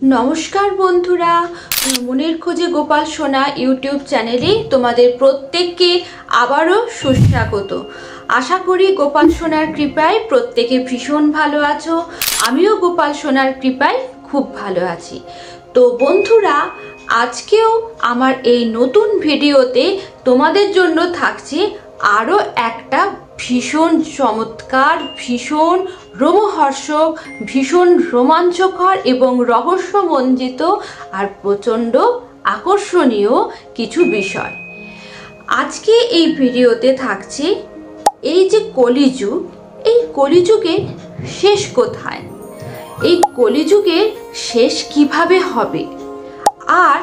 নমস্কার বন্ধুরা, মনের খোঁজে গোপাল সোনা ইউটিউব চ্যানেলে তোমাদের প্রত্যেককে আবারও সুস্বাগত। আশা করি গোপাল সোনার কৃপায় প্রত্যেকে ভীষণ ভালো আছো। আমিও গোপাল সোনার কৃপায় খুব ভালো আছি। তো বন্ধুরা, আজকেও আমার এই নতুন ভিডিওতে তোমাদের জন্য থাকছে আরও একটা ভীষণ চমৎকার, ভীষণ রোমহর্ষক, ভীষণ রোমাঞ্চকর এবং রহস্যমণ্ডিত আর প্রচণ্ড আকর্ষণীয় কিছু বিষয়। আজকে এই ভিডিওতে থাকছে এই যে কলিযুগ, এই কলিযুগের শেষ কোথায়, এই কলিযুগের শেষ কিভাবে হবে আর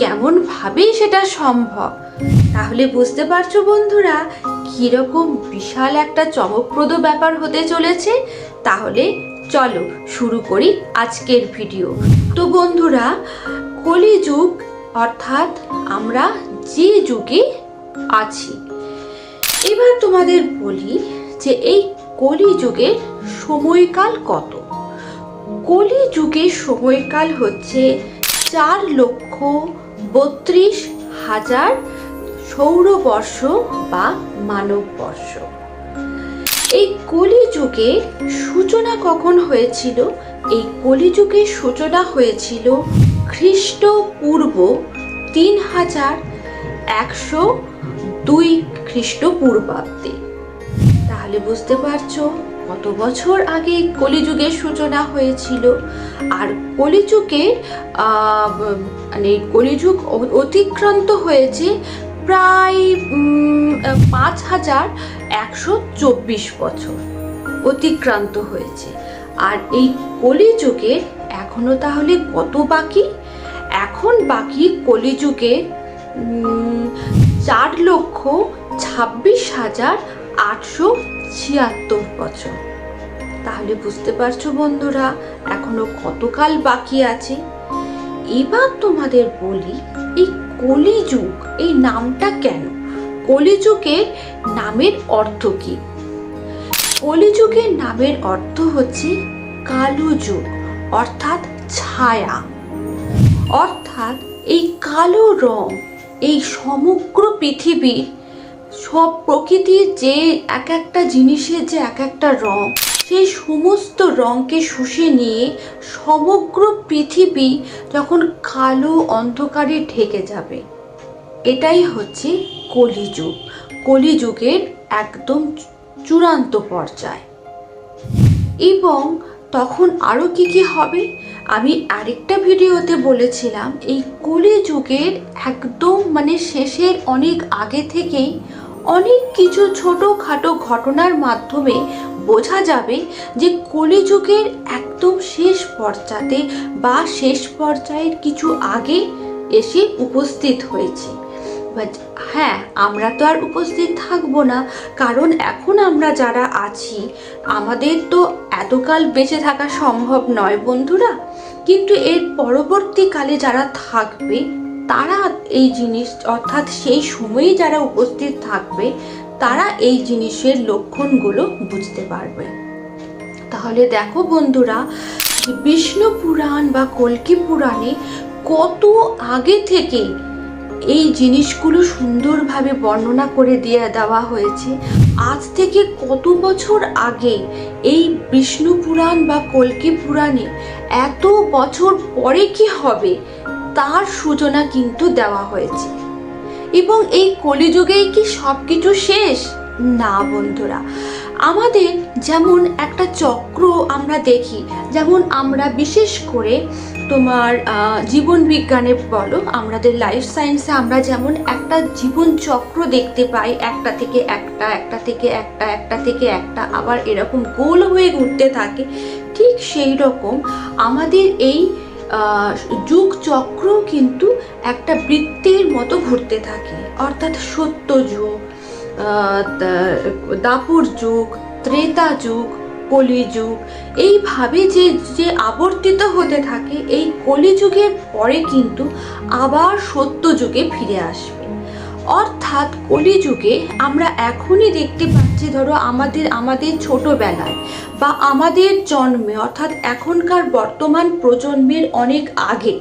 কেমনভাবেই সেটা সম্ভব। তাহলে বুঝতে পারছো বন্ধুরা কীরকম বিশাল একটা চমকপ্রদ ব্যাপার হতে চলেছে। তাহলে চলো শুরু করি আজকের ভিডিও। তো বন্ধুরা, কলিযুগ অর্থাৎ আমরা যে যুগে আছি, এবার তোমাদের বলি যে এই কলিযুগের সময়কাল কত। কলিযুগের সময়কাল হচ্ছে 4,32,000 সৌরবর্ষ বা মানববর্ষ। এই কলিযুগের সূচনা কখন হয়েছিল? এই কলিযুগের সূচনা হয়েছিল খ্রিস্টপূর্ব 3102 খ্রিস্টপূর্বাব্দে। তাহলে বুঝতে পারছো কত বছর আগে কলিযুগের সূচনা হয়েছিল। আর কলিযুগের মানে কলিযুগ অতিক্রান্ত হয়েছে প্রায় 5124 বছর অতিক্রান্ত হয়েছে। আর এই কলিযুগের এখনো তাহলে কত বাকি? এখন বাকি কলিযুগে 4,26,876 বছর। তাহলে বুঝতে পারছো বন্ধুরা এখনো কতকাল বাকি আছে। এবার তোমাদের বলি এই কলিযুগ, এই নামটা কেন? কলিযুগের নামের অর্থ কি? কলিযুগের নামের অর্থ হচ্ছে কালো যুগ, অর্থাৎ ছায়া। অর্থাৎ এই কালো রং, এই সমগ্র পৃথিবীর সব প্রকৃতির যে এক একটা জিনিসের যে এক একটা রং, সেই সমস্ত রঙকে শুষে নিয়ে সমগ্র পৃথিবী যখন কালো অন্ধকারে ঢেকে যাবে, এটাই হচ্ছে কলিযুগ। কলিযুগের একদম চূড়ান্ত পর্যায়। এবং তখন আরও কি কি হবে আমি আরেকটা ভিডিওতে বলেছিলাম। এই কলিযুগের একদম মানে শেষের অনেক আগে থেকেই অনেক কিছু ছোটোখাটো ঘটনার মাধ্যমে বোঝা যাবে যে কলিযুগের একদম শেষ পর্যায়ে বা শেষ পর্যায়ের কিছু আগে এসে উপস্থিত হয়েছে। বাট হ্যাঁ, আমরা তো আর উপস্থিত থাকবো না, কারণ এখন আমরা যারা আছি আমাদের তো এতকাল বেঁচে থাকা সম্ভব নয় বন্ধুরা। কিন্তু এর পরবর্তীকালে যারা থাকবে তারা এই জিনিস, অর্থাৎ সেই সময়ে যারা উপস্থিত থাকবে তারা এই জিনিসের লক্ষণগুলো বুঝতে পারবে। তাহলে দেখো বন্ধুরা, বিষ্ণু পুরাণ বা কল্কি পুরাণে কত আগে থেকে এই জিনিসগুলো সুন্দরভাবে বর্ণনা করে দিয়ে দেওয়া হয়েছে। আজ থেকে কত বছর আগে এই বিষ্ণু পুরাণ বা কল্কি পুরাণে এত বছর পরে কি হবে তার সূচনা কিন্তু দেওয়া হয়েছে। এবং এই কলিযুগেই কি সব কিছু শেষ? না বন্ধুরা, আমাদের যেমন একটা চক্র আমরা দেখি, যেমন আমরা বিশেষ করে তোমার জীবন বিজ্ঞানে বলো, আমাদের লাইফ সায়েন্সে আমরা যেমন একটা জীবন চক্র দেখতে পাই, একটা থেকে একটা, একটা থেকে একটা, একটা থেকে একটা, আবার এরকম গোল হয়ে ঘুরতে থাকে। ঠিক সেই রকম আমাদের এই যুগ চক্র কিন্তু একটা বৃত্তের মতো ঘুরতে থাকে। অর্থাৎ সত্য যুগ, দাপর যুগ, ত্রেতা যুগ, কলিযুগ, এইভাবে যে যে আবর্তিত হতে থাকে। এই কলিযুগের পরে কিন্তু আবার সত্য যুগে ফিরে আসবে। অর্থাৎ কলিযুগে আমরা এখনই দেখতে পাচ্ছি যে ধরো আমাদের ছোটবেলায় বা আমাদের জন্মে, অর্থাৎ এখনকার বর্তমান প্রজন্মের অনেক আগে,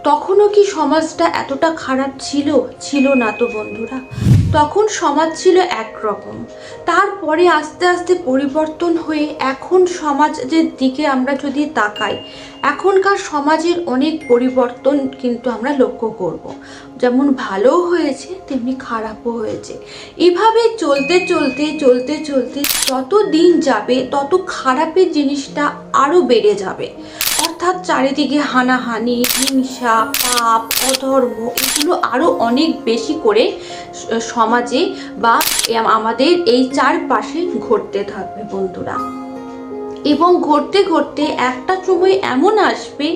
তখনও কি সমাজটা এতটা খারাপ ছিল না তো বন্ধুরা। তখন সমাজ ছিল একরকম, তারপরে আস্তে আস্তে পরিবর্তন হয়ে এখন সমাজের দিকে আমরা যদি তাকাই, এখনকার সমাজের অনেক পরিবর্তন কিন্তু আমরা লক্ষ্য করব। যেমন ভালোও হয়েছে তেমনি খারাপও হয়েছে। এভাবে চলতে চলতে চলতে চলতে যত দিন যাবে তত খারাপের জিনিসটা আরও বেড়ে যাবে। অর্থাৎ চারিদিকে হানাহানি, হিংসা, পাপ, অধর্ম এগুলো আরও অনেক বেশি করে সমাজে বা আমাদের এই চারপাশে ঘটতে থাকবে বন্ধুরা। এবং ঘটতে ঘটতে একটা সময় এমন আসবে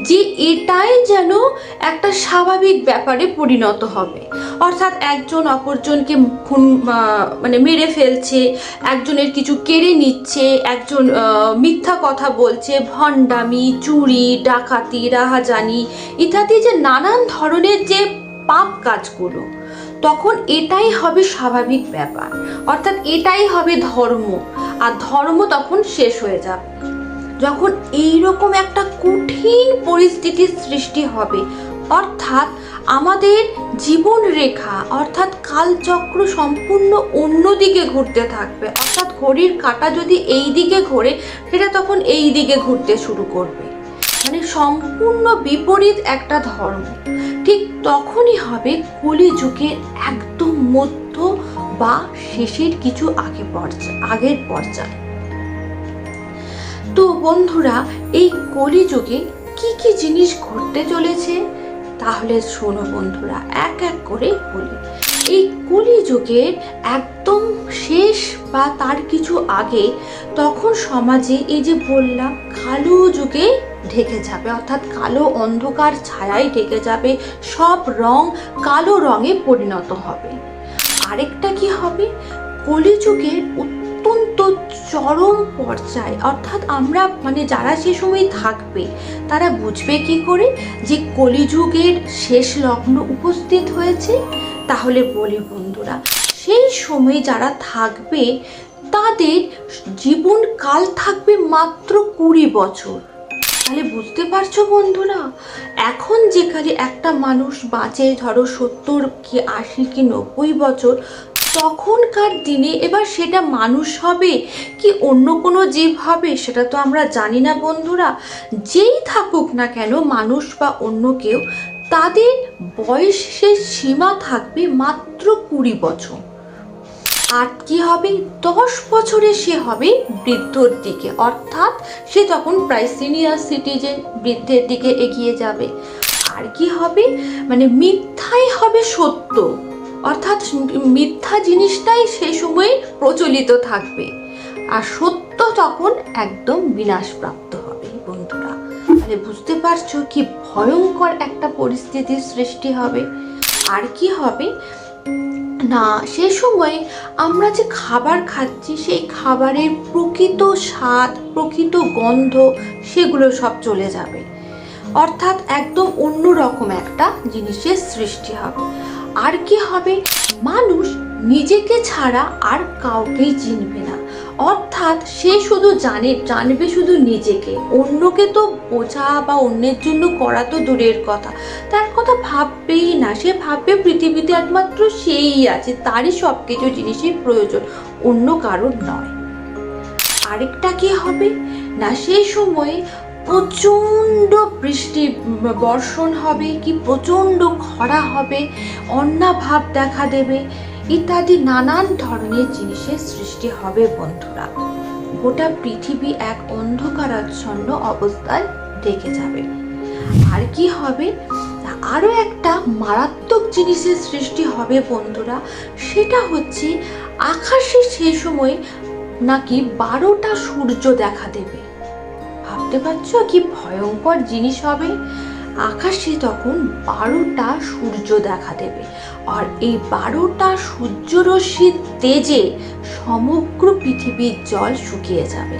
যে এটাই যেন একটা স্বাভাবিক ব্যাপারে পরিণত হবে। অর্থাৎ একজন অপরজনকে মেরে ফেলছে, একজনের কিছু কেড়ে নিচ্ছে, একজন মিথ্যা কথা বলছে, ভণ্ডামি, চুরি, ডাকাতি, রাহাজানি ইত্যাদি যে নানান ধরনের যে পাপ কাজগুলো, তখন এটাই হবে স্বাভাবিক ব্যাপার। অর্থাৎ এটাই হবে ধর্ম, আর ধর্ম তখন শেষ হয়ে যাবে। যখন এইরকম একটা কঠিন পরিস্থিতির সৃষ্টি হবে, অর্থাৎ আমাদের জীবন রেখা অর্থাৎ কালচক্র সম্পূর্ণ অন্যদিকে ঘুরতে থাকবে। অর্থাৎ ঘড়ির কাঁটা যদি এই দিকে ঘোরে, সেটা তখন এই দিকে ঘুরতে শুরু করবে, মানে সম্পূর্ণ বিপরীত একটা ধর্ম। ঠিক তখনই হবে কলিযুগের একদম মধ্য বা শেষের কিছু আগের পর্যায়ে। তো বন্ধুরা, এই কলিযুগে কি কি জিনিস ঘটতে চলেছে তাহলে শোনো বন্ধুরা, এক এক করে বলি। এই কলিযুগের একদম শেষ বা তার কিছু আগে তখন সমাজে এই যে বললাম কালো যুগে ঢেকে যাবে, অর্থাৎ কালো অন্ধকার ছায়ায় ঢেকে যাবে, সব রং কালো রঙে পরিণত হবে। আরেকটা কি হবে, কলিযুগের অত্যন্ত চরম পর্যায়ে, অর্থাৎ আমরা যারা সে সময় থাকবে তারা বুঝবে কি করে যে কলিযুগের শেষ লগ্ন উপস্থিত হয়েছে। তাহলে বলি বন্ধুরা, সেই সময় যারা থাকবে তাদের জীবনকাল থাকবে মাত্র 20 বছর। তাহলে বুঝতে পারছো বন্ধুরা, এখন যেখানে একটা মানুষ বাঁচে ধরো 70 কি 80 কি 90 বছর, তখনকার দিনে এবার সেটা মানুষ হবে কি অন্য কোনো জীব হবে সেটা তো আমরা জানি না বন্ধুরা। যেই থাকুক না কেন, মানুষ বা অন্য কেউ, তাদের বয়সের সীমা থাকবে মাত্র 20 বছর। আর কি হবে, 10 বছরে সে হবে বৃদ্ধর দিকে, অর্থাৎ সে তখন প্রায় সিনিয়র সিটিজেন, বৃদ্ধের দিকে এগিয়ে যাবে। আর কি হবে, মিথ্যাই হবে সত্য, অর্থাৎ মিথ্যা জিনিসটাই সেই সময় প্রচলিত থাকবে, আর সত্য তখন একদম বিনাশপ্রাপ্ত হবে বন্ধুরা। তাহলে বুঝতে পারছো কি ভয়ঙ্কর একটা পরিস্থিতির সৃষ্টি হবে। আর কি হবে না, সে সময় আমরা যে খাবার খাচ্ছি সেই খাবারের প্রকৃত স্বাদ, প্রকৃত গন্ধ সেগুলো সব চলে যাবে, অর্থাৎ একদম অন্যরকম একটা জিনিসের সৃষ্টি হবে। আর কি হবে, মানুষ নিজেকে ছাড়া আর কাউকেই চিনবে না, অর্থাৎ সে শুধু জানবে শুধু নিজেকে, অন্যকে তো বোঝা বা অন্যের জন্য করা তো দূরের কথা, তার কথা ভাববেই না। সে ভাববে পৃথিবীতে একমাত্র সেই আছে, তারই সব কিছু জিনিসের প্রয়োজন, অন্য কারোর নয়। আরেকটা কি হবে না, সেই সময়ে প্রচণ্ড বৃষ্টি বর্ষণ হবে, কি প্রচণ্ড খরা হবে, অন্নাভাব দেখা দেবে ইত্যাদি নানান ধরনের জিনিসের সৃষ্টি হবে বন্ধুরা। গোটা পৃথিবী এক অন্ধকারাচ্ছন্ন অবস্থায় ঢেকে যাবে। আর কি হবে, আরও একটা মারাত্মক জিনিসের সৃষ্টি হবে বন্ধুরা, সেটা হচ্ছে আকাশে সেই সময় নাকি 12টা সূর্য দেখা দেবে। ভাবতে পারছো কি ভয়ঙ্কর জিনিস হবে, আকাশে তখন 12টা সূর্য দেখা দেবে, আর এই 12টা সূর্যরশ্মির তেজে সমগ্র পৃথিবীর জল শুকিয়ে যাবে।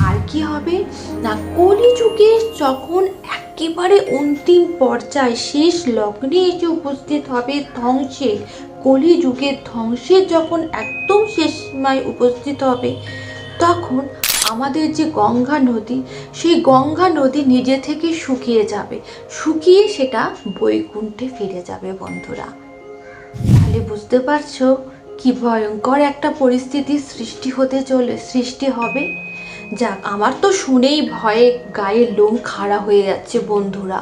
আর কি হবে না, কলিযুগে যখন একেবারে অন্তিম পর্যায়ে শেষ লগ্নে এসে উপস্থিত হবে ধ্বংসের কলিযুগের ধ্বংসের যখন একদম শেষ সীমায় উপস্থিত হবে, তখন আমাদের যে গঙ্গা নদী, সেই গঙ্গা নদী নিজে থেকে শুকিয়ে যাবে, শুকিয়ে সেটা বৈকুণ্ঠে ফিরে যাবে বন্ধুরা। তাহলে বুঝতে পারছো কি ভয়ঙ্কর একটা পরিস্থিতির সৃষ্টি হবে। যাক, আমার তো শুনেই ভয়ে গায়ের লোম খাড়া হয়ে যাচ্ছে বন্ধুরা।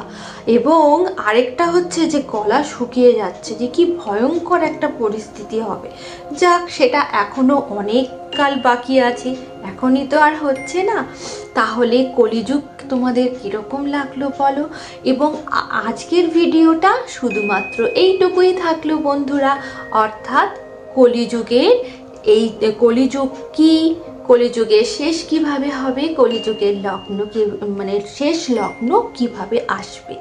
এবং আরেকটা হচ্ছে যে গলা শুকিয়ে যাচ্ছে, যে কি ভয়ঙ্কর একটা পরিস্থিতি হবে। যাক, সেটা এখনো অনেক কাল বাকি আছে, এখনই তো আর হচ্ছে না। তাহলে কলিযুগ তোমাদের কীরকম লাগলো বলো। এবং আজকের ভিডিওটা শুধুমাত্র এইটুকুই থাকলো বন্ধুরা, অর্থাৎ কলিযুগের এই কলিযুগ কি, কলিযুগের শেষ কিভাবে হবে, কলিযুগের লগ্ন কি, মানে শেষ লগ্ন কিভাবে আসবে।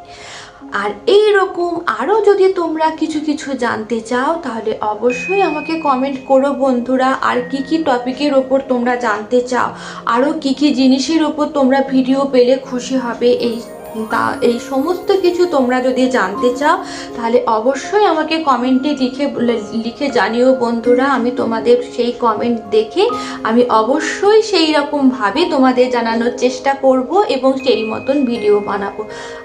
আর এই রকম আরও যদি তোমরা কিছু কিছু জানতে চাও, তাহলে অবশ্যই আমাকে কমেন্ট করো বন্ধুরা। আর কি কি টপিকের ওপর তোমরা জানতে চাও, আরও কি কি জিনিসের ওপর তোমরা ভিডিও পেলে খুশি হবে, এই সমস্ত কিছু তোমরা যদি জানতে চাও, তাহলে অবশ্যই আমাকে কমেন্টে লিখে জানিও বন্ধুরা। আমি তোমাদের সেই কমেন্ট দেখে আমি অবশ্যই সেই রকমভাবে তোমাদের জানানোর চেষ্টা করব এবং সেই মতন ভিডিও বানাবো।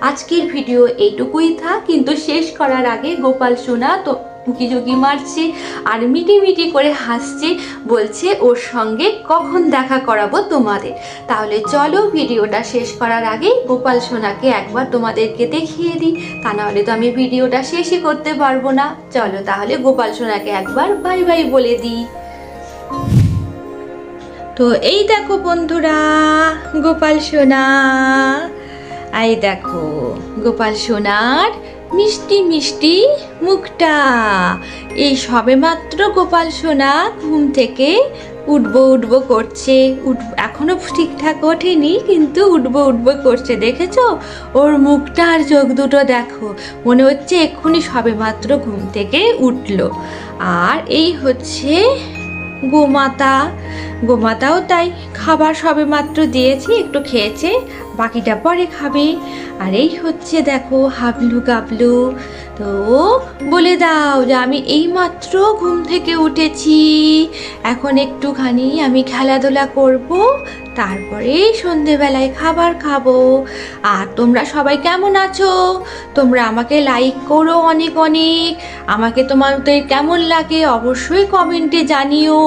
আজকের ভিডিও এইটুকুই থাক, কিন্তু শেষ করার আগে গোপাল সোনা তো উঁকি মারছে আর মিটি করে হাসছে, বলছে ওর সঙ্গে কখন দেখা করাবো তোমাদের। তাহলে চলো ভিডিওটা শেষ করার আগে গোপাল সোনাকে একবার তোমাদেরকে দেখিয়ে দিই, তা নাহলে তো আমি ভিডিওটা শেষই করতে পারবো না। চলো তাহলে গোপাল সোনাকে একবার বাই বাই বলে দিই। তো এই দেখো বন্ধুরা, গোপাল সোনা, এই দেখো গোপাল সোনার মিষ্টি মিষ্টি মুখটা। এই সবেমাত্র গোপাল সোনা ঘুম থেকে উঠবো করছে, এখনো ঠিকঠাক ওঠেনি, কিন্তু উঠবো করছে। দেখেছো ওর মুখটা আর চোখ দুটো দেখো, মনে হচ্ছে এক্ষুনি সবেমাত্র ঘুম থেকে উঠলো। আর এই হচ্ছে গোমাতাও তাই, খাবার সবেমাত্র দিয়েছি, একটু খেয়েছে, বাকিটা পরে খাবে। আর এই হচ্ছে দেখো হাবলু গাবলু, তো বলে দাও যে আমি এইমাত্র ঘুম থেকে উঠেছি, এখন একটুখানি আমি খেলাধুলা করব, তারপরে সন্ধেবেলায় খাবার খাবো। আর তোমরা সবাই কেমন আছো? তোমরা আমাকে লাইক করো অনেক অনেক, আমাকে তোমাদের কেমন লাগে অবশ্যই কমেন্টে জানিও।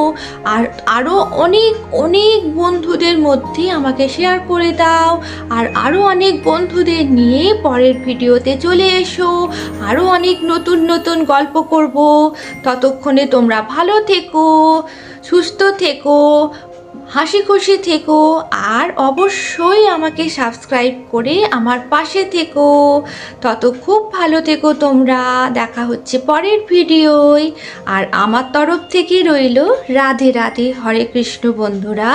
আর আরও অনেক অনেক বন্ধুদের মধ্যে আমাকে শেয়ার করে দাও। আর আরও অনেক বন্ধুদের নিয়ে পরের ভিডিওতে চলে এসো, আরও অনেক নতুন নতুন গল্প করব। ততক্ষণে তোমরা ভালো থেকো, সুস্থ থেকো, হাসি খুশি থেকো, আর অবশ্যই আমাকে সাবস্ক্রাইব করে আমার পাশে থেকো। খুব ভালো থেকো তোমরা। দেখা হচ্ছে পরের ভিডিওয়। আর আমার তরফ থেকে রইল রাধে রাধে, হরে কৃষ্ণ বন্ধুরা।